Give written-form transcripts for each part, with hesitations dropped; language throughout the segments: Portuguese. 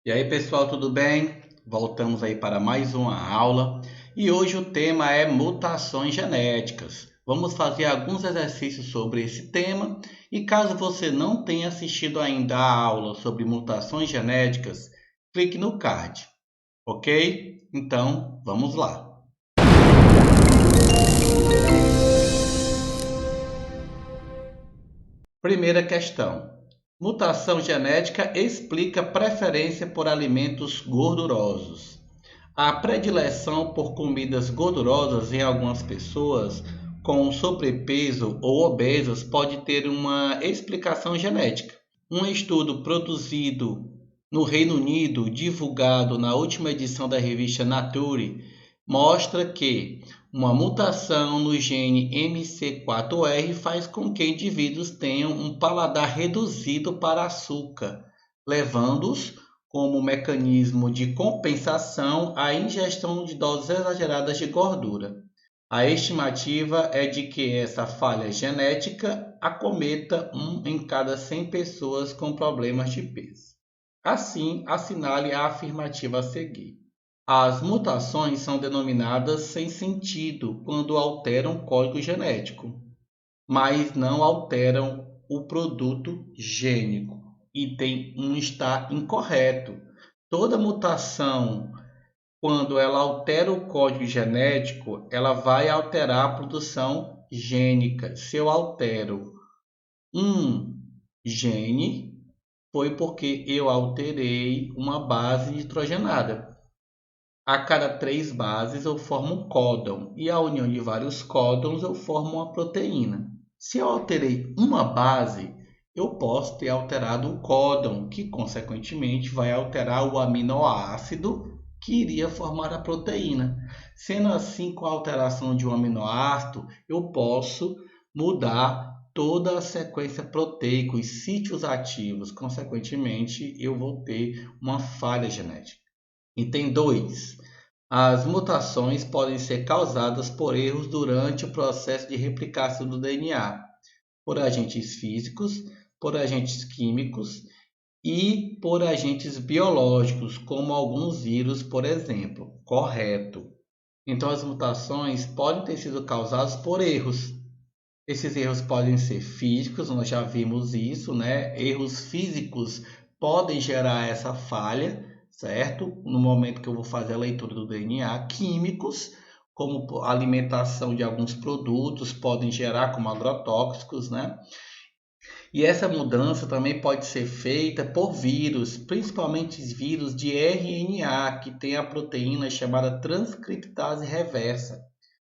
E aí, pessoal, tudo bem? Voltamos aí para mais uma aula e hoje o tema é mutações genéticas. Vamos fazer alguns exercícios sobre esse tema e caso você não tenha assistido ainda a aula sobre mutações genéticas, clique no card, ok? Então, vamos lá. Primeira questão. Mutação genética explica preferência por alimentos gordurosos. A predileção por comidas gordurosas em algumas pessoas com sobrepeso ou obesas pode ter uma explicação genética. Um estudo produzido no Reino Unido, divulgado na última edição da revista Nature, mostra que uma mutação no gene MC4R faz com que indivíduos tenham um paladar reduzido para açúcar, levando-os, como mecanismo de compensação, à ingestão de doses exageradas de gordura. A estimativa é de que essa falha genética acometa 1 em cada 100 pessoas com problemas de peso. Assim, assinale a afirmativa a seguir. As mutações são denominadas sem sentido quando alteram o código genético, mas não alteram o produto gênico. Item 1 está incorreto. Toda mutação, quando ela altera o código genético, ela vai alterar a produção gênica. Se eu altero um gene, foi porque eu alterei uma base nitrogenada. A cada 3 bases eu formo um códon e a união de vários códons eu formo uma proteína. Se eu alterei uma base, eu posso ter alterado o códon, que consequentemente vai alterar o aminoácido que iria formar a proteína. Sendo assim, com a alteração de um aminoácido, eu posso mudar toda a sequência proteica, os sítios ativos. Consequentemente, eu vou ter uma falha genética. Item 2. As mutações podem ser causadas por erros durante o processo de replicação do DNA, por agentes físicos, por agentes químicos e por agentes biológicos, como alguns vírus, por exemplo. Correto. Então, as mutações podem ter sido causadas por erros. Esses erros podem ser físicos, nós já vimos isso, né? Erros físicos podem gerar essa falha, certo? No momento que eu vou fazer a leitura do DNA, químicos, como a alimentação de alguns produtos, podem gerar como agrotóxicos, né? E essa mudança também pode ser feita por vírus, principalmente vírus de RNA, que tem a proteína chamada transcriptase reversa.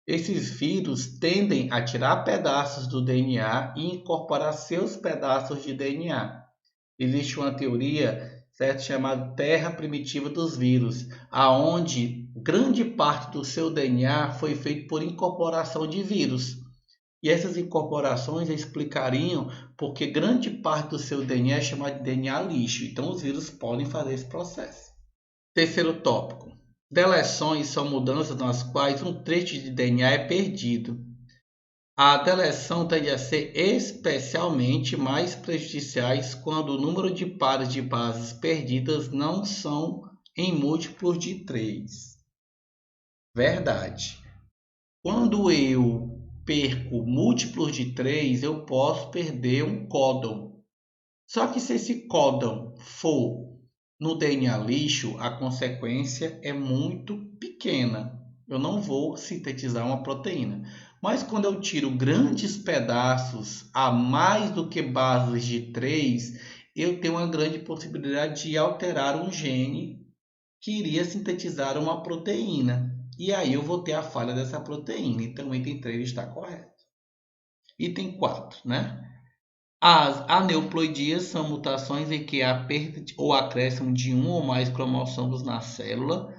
Esses vírus tendem a tirar pedaços do DNA e incorporar seus pedaços de DNA. Existe uma teoria, certo, chamada terra primitiva dos vírus, aonde grande parte do seu DNA foi feito por incorporação de vírus. E essas incorporações explicariam porque grande parte do seu DNA é chamado de DNA lixo. Então os vírus podem fazer esse processo. Terceiro tópico. Deleções são mudanças nas quais um trecho de DNA é perdido. A deleção tende a ser especialmente mais prejudiciais quando o número de pares de bases perdidas não são em múltiplos de 3. Verdade. Quando eu perco múltiplos de 3, eu posso perder um códon. Só que se esse códon for no DNA lixo, a consequência é muito pequena. Eu não vou sintetizar uma proteína. Mas quando eu tiro grandes pedaços a mais do que bases de 3, eu tenho uma grande possibilidade de alterar um gene que iria sintetizar uma proteína. E aí eu vou ter a falha dessa proteína. Então o item 3 está correto. Item 4, né? As aneuploidias são mutações em que a perda ou acréscimo de um ou mais cromossomos na célula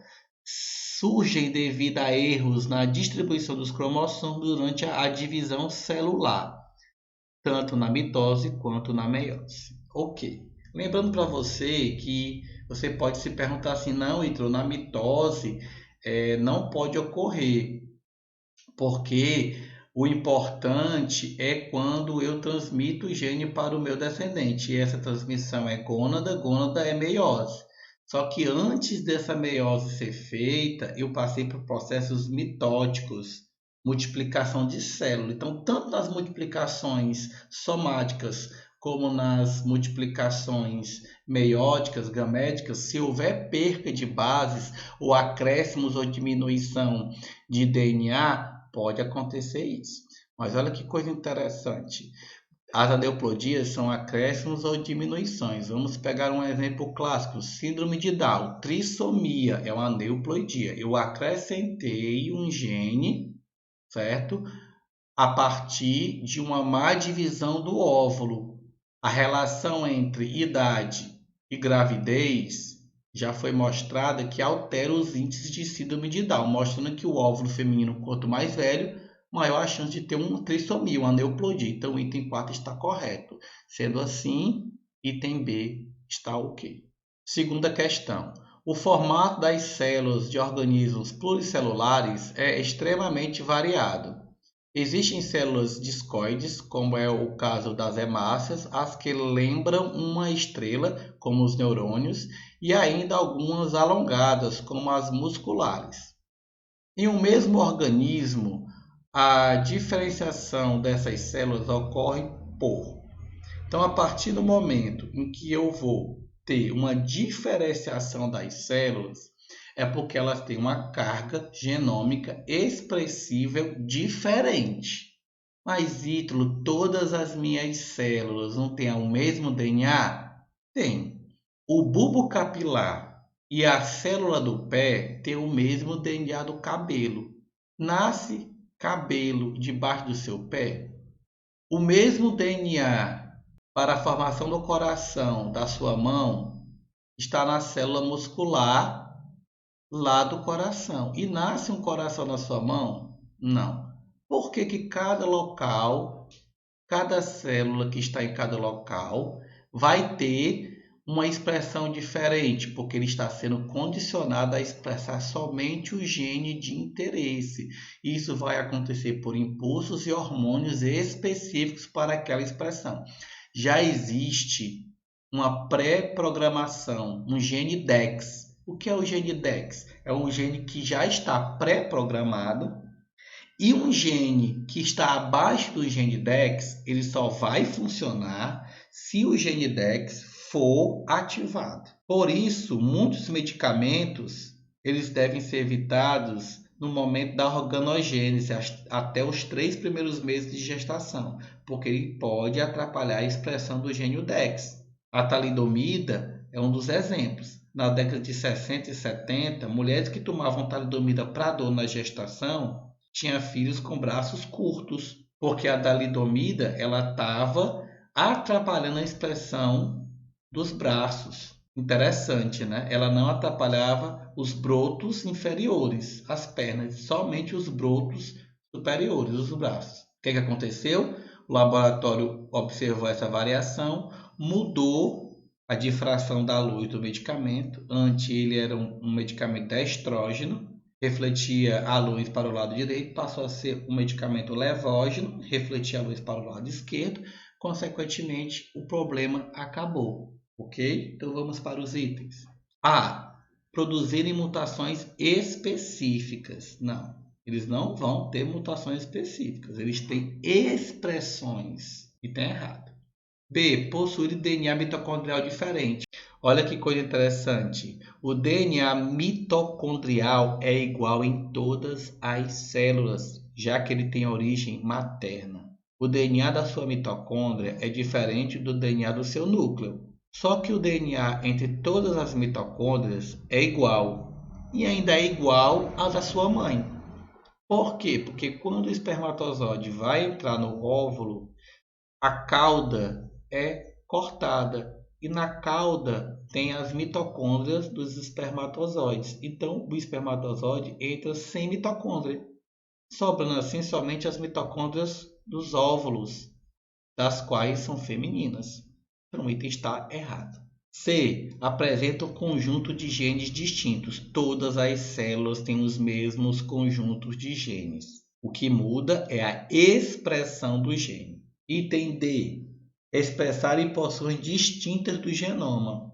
surgem devido a erros na distribuição dos cromossomos durante a divisão celular, tanto na mitose quanto na meiose. Ok. Lembrando para você que você pode se perguntar assim, não, entrou na mitose, não pode ocorrer, porque o importante é quando eu transmito o gene para o meu descendente. E essa transmissão é gônada, gônada é meiose. Só que antes dessa meiose ser feita, eu passei por processos mitóticos, multiplicação de célula. Então, tanto nas multiplicações somáticas como nas multiplicações meióticas, gaméticas, se houver perca de bases ou acréscimos ou diminuição de DNA, pode acontecer isso. Mas olha que coisa interessante. As aneuploidias são acréscimos ou diminuições. Vamos pegar um exemplo clássico, síndrome de Down, trissomia, é uma aneuploidia. Eu acrescentei um gene, certo? A partir de uma má divisão do óvulo. A relação entre idade e gravidez já foi mostrada que altera os índices de síndrome de Down, mostrando que o óvulo feminino, quanto mais velho, maior a chance de ter uma trissomia, uma aneuploidia. Então, o item 4 está correto. Sendo assim, item B está ok. Segunda questão. O formato das células de organismos pluricelulares é extremamente variado. Existem células discoides, como é o caso das hemácias, as que lembram uma estrela, como os neurônios, e ainda algumas alongadas, como as musculares. Em um mesmo organismo, a diferenciação dessas células ocorre por. Então, a partir do momento em que eu vou ter uma diferenciação das células, é porque elas têm uma carga genômica expressível diferente. Mas, Ítalo, todas as minhas células não têm o mesmo DNA? Tem. O bulbo capilar e a célula do pé têm o mesmo DNA do cabelo. Nasce cabelo debaixo do seu pé? O mesmo DNA para a formação do coração da sua mão está na célula muscular lá do coração. E nasce um coração na sua mão? Não. Por que que cada local, cada célula que está em cada local vai ter uma expressão diferente? Porque ele está sendo condicionado a expressar somente o gene de interesse. Isso vai acontecer por impulsos e hormônios específicos para aquela expressão. Já existe uma pré-programação, um gene DEX. O que é o gene DEX? É um gene que já está pré-programado, e um gene que está abaixo do gene DEX, ele só vai funcionar se o gene DEX for ativado. Por isso, muitos medicamentos eles devem ser evitados no momento da organogênese, até os 3 primeiros meses de gestação, porque ele pode atrapalhar a expressão do gene DEX. A talidomida é um dos exemplos. Na década de 60 e 70, mulheres que tomavam talidomida para dor na gestação tinham filhos com braços curtos, porque a talidomida ela estava atrapalhando a expressão dos braços. Interessante, né? Ela não atrapalhava os brotos inferiores, as pernas, somente os brotos superiores, os braços. O que aconteceu? O laboratório observou essa variação, mudou a difração da luz do medicamento. Antes ele era um medicamento de estrógeno, refletia a luz para o lado direito, passou a ser um medicamento levógeno, refletia a luz para o lado esquerdo. Consequentemente, o problema acabou. Ok? Então vamos para os itens. A. Produzirem mutações específicas. Não, eles não vão ter mutações específicas. Eles têm expressões. E está errado. B. Possuir DNA mitocondrial diferente. Olha que coisa interessante. O DNA mitocondrial é igual em todas as células, já que ele tem origem materna. O DNA da sua mitocôndria é diferente do DNA do seu núcleo. Só que o DNA entre todas as mitocôndrias é igual. E ainda é igual ao da sua mãe. Por quê? Porque quando o espermatozoide vai entrar no óvulo, a cauda é cortada. E na cauda tem as mitocôndrias dos espermatozoides. Então, o espermatozoide entra sem mitocôndria, sobrando assim somente as mitocôndrias dos óvulos, das quais são femininas. Então, o item está errado. C. Apresenta um conjunto de genes distintos. Todas as células têm os mesmos conjuntos de genes. O que muda é a expressão do gene. Item D. Expressar em porções distintas do genoma.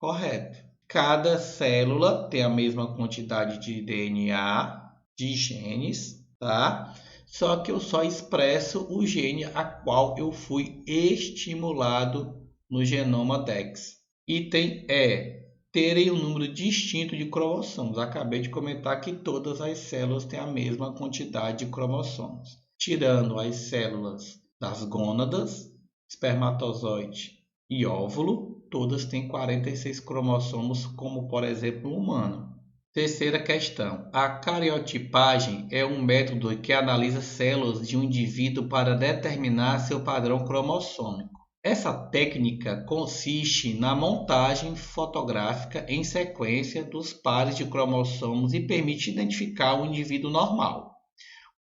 Correto. Cada célula tem a mesma quantidade de DNA, de genes, tá? Só que eu só expresso o gene a qual eu fui estimulado no genoma DEX. Item E. Terem um número distinto de cromossomos. Acabei de comentar que todas as células têm a mesma quantidade de cromossomos. Tirando as células das gônadas, espermatozoide e óvulo, todas têm 46 cromossomos, como por exemplo o humano. Terceira questão. A cariotipagem é um método que analisa células de um indivíduo para determinar seu padrão cromossômico. Essa técnica consiste na montagem fotográfica em sequência dos pares de cromossomos e permite identificar o indivíduo normal.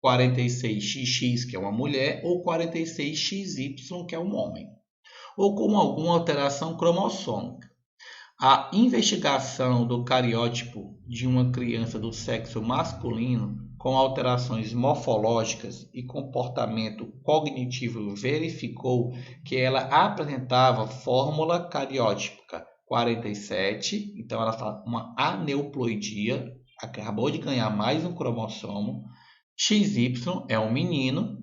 46XX, que é uma mulher, ou 46XY, que é um homem, ou com alguma alteração cromossômica. A investigação do cariótipo de uma criança do sexo masculino com alterações morfológicas e comportamento cognitivo verificou que ela apresentava fórmula cariótipica 47, então ela está uma aneuploidia, acabou de ganhar mais um cromossomo. XY é um menino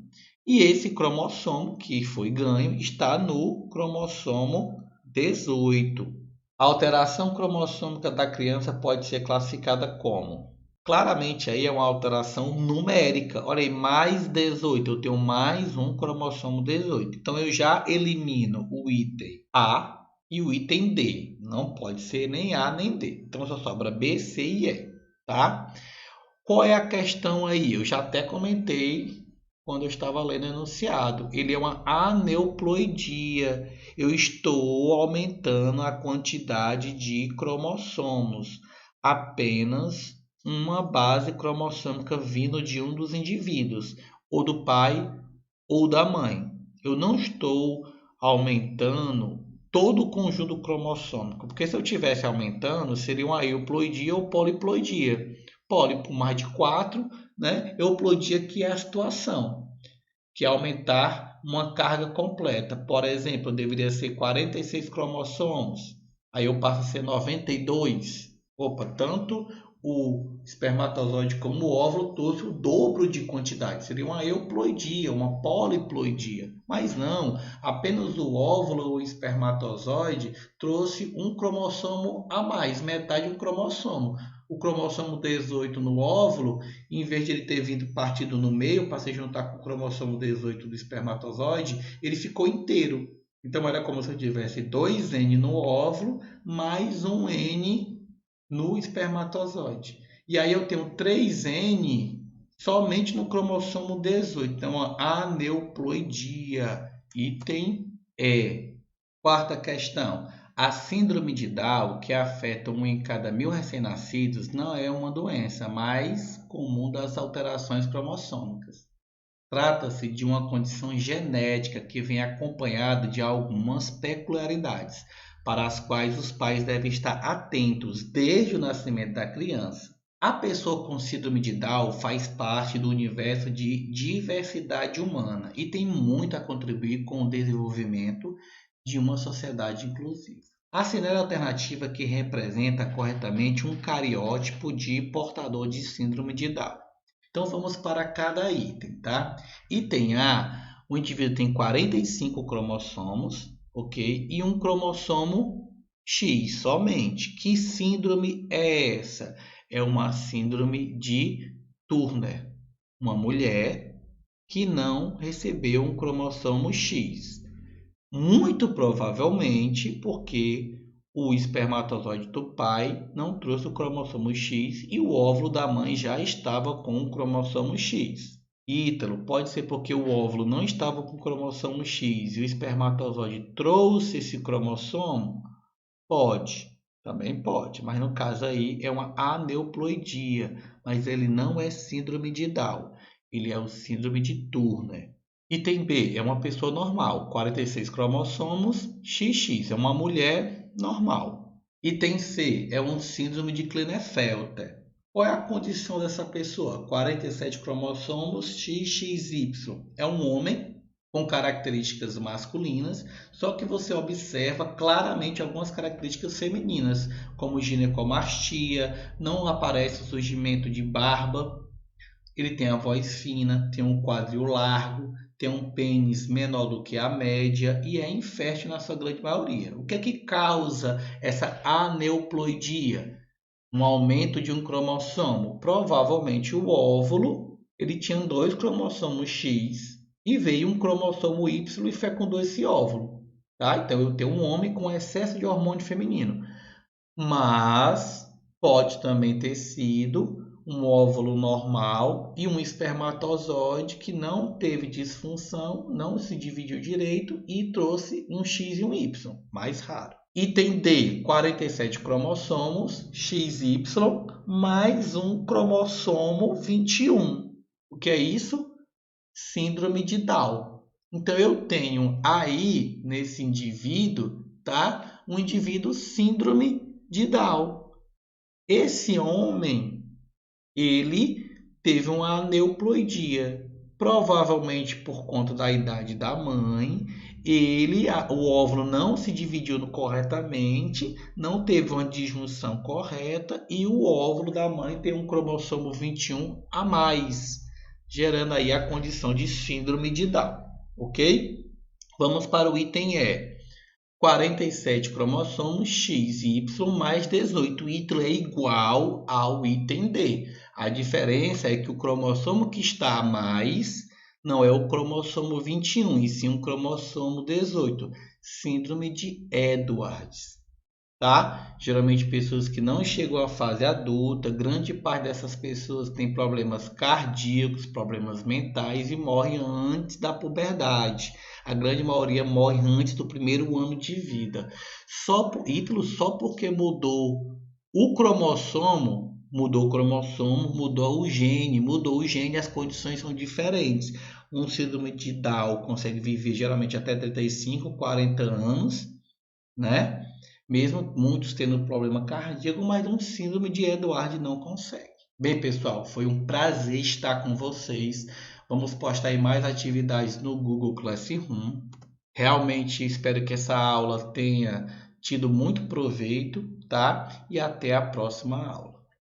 e esse cromossomo que foi ganho está no cromossomo 18. A alteração cromossômica da criança pode ser classificada como? Claramente aí é uma alteração numérica. Olha aí, mais 18, eu tenho mais um cromossomo 18. Então eu já elimino o item A e o item D. Não pode ser nem A nem D. Então só sobra B, C e E, tá? Qual é a questão aí? Eu já até comentei quando eu estava lendo o enunciado. Ele é uma aneuploidia. Eu estou aumentando a quantidade de cromossomos. Apenas uma base cromossômica vindo de um dos indivíduos, ou do pai ou da mãe. Eu não estou aumentando todo o conjunto cromossômico, porque se eu estivesse aumentando, seria uma euploidia ou poliploidia. Poli por mais de 4, né? Euploidia, que é a situação, que é aumentar uma carga completa. Por exemplo, eu deveria ser 46 cromossomos, aí eu passo a ser 92. Opa, tanto o espermatozoide como o óvulo trouxe o dobro de quantidade. Seria uma euploidia, uma poliploidia. Mas não, apenas o óvulo ou o espermatozoide trouxe um cromossomo a mais, metade de um cromossomo. O cromossomo 18 no óvulo, em vez de ele ter vindo partido no meio para se juntar com o cromossomo 18 do espermatozoide, ele ficou inteiro. Então era como se eu tivesse 2N no óvulo mais um N no espermatozoide. E aí eu tenho 3N somente no cromossomo 18. Então, a aneuploidia. Item E. Quarta questão. A síndrome de Down, que afeta 1 em cada 1000 recém-nascidos, não é uma doença, mas comum das alterações cromossômicas. Trata-se de uma condição genética que vem acompanhada de algumas peculiaridades, para as quais os pais devem estar atentos desde o nascimento da criança. A pessoa com síndrome de Down faz parte do universo de diversidade humana e tem muito a contribuir com o desenvolvimento de uma sociedade inclusiva. Assinale a alternativa que representa corretamente um cariótipo de portador de síndrome de Down. Então vamos para cada item, tá? Item A, o indivíduo tem 45 cromossomos, ok? E um cromossomo X somente. Que síndrome é essa? É uma síndrome de Turner. Uma mulher que não recebeu um cromossomo X. Muito provavelmente porque o espermatozoide do pai não trouxe o cromossomo X e o óvulo da mãe já estava com o cromossomo X. Ítalo, pode ser porque o óvulo não estava com o cromossomo X e o espermatozoide trouxe esse cromossomo? Pode, também pode, mas no caso aí é uma aneuploidia, mas ele não é síndrome de Down, ele é o síndrome de Turner. Item B, é uma pessoa normal, 46 cromossomos, XX, é uma mulher normal. Item C, é um síndrome de Klinefelter. Qual é a condição dessa pessoa? 47 cromossomos, XXY. É um homem com características masculinas, só que você observa claramente algumas características femininas, como ginecomastia, não aparece o surgimento de barba, ele tem a voz fina, tem um quadril largo, tem um pênis menor do que a média e é infértil na sua grande maioria. O que é que causa essa aneuploidia? Um aumento de um cromossomo. Provavelmente o óvulo, ele tinha 2 cromossomos X e veio um cromossomo Y e fecundou esse óvulo. Tá? Então eu tenho um homem com excesso de hormônio feminino. Mas pode também ter sido um óvulo normal e um espermatozoide que não teve disfunção, não se dividiu direito e trouxe um X e um Y, mais raro. Item D, 47 cromossomos, XY, mais um cromossomo 21. O que é isso? Síndrome de Down. Então eu tenho aí nesse indivíduo, tá? Um indivíduo síndrome de Down. Esse homem, ele teve uma aneuploidia, provavelmente por conta da idade da mãe. O óvulo não se dividiu corretamente, não teve uma disjunção correta e o óvulo da mãe tem um cromossomo 21 a mais, gerando aí a condição de síndrome de Down, ok? Vamos para o item E. 47 cromossomos X e Y mais 18. O item é igual ao item D. A diferença é que o cromossomo que está a mais não é o cromossomo 21, e sim o cromossomo 18. Síndrome de Edwards. Tá? Geralmente pessoas que não chegam à fase adulta, grande parte dessas pessoas tem problemas cardíacos, problemas mentais e morrem antes da puberdade. A grande maioria morre antes do primeiro ano de vida. Só porque mudou o cromossomo, mudou o gene, as condições são diferentes. Um síndrome de Down consegue viver geralmente até 35, 40 anos, né? Mesmo muitos tendo problema cardíaco, mas um síndrome de Edwards não consegue. Bem, pessoal, foi um prazer estar com vocês. Vamos postar aí mais atividades no Google Classroom. Realmente espero que essa aula tenha tido muito proveito, tá? E até a próxima aula.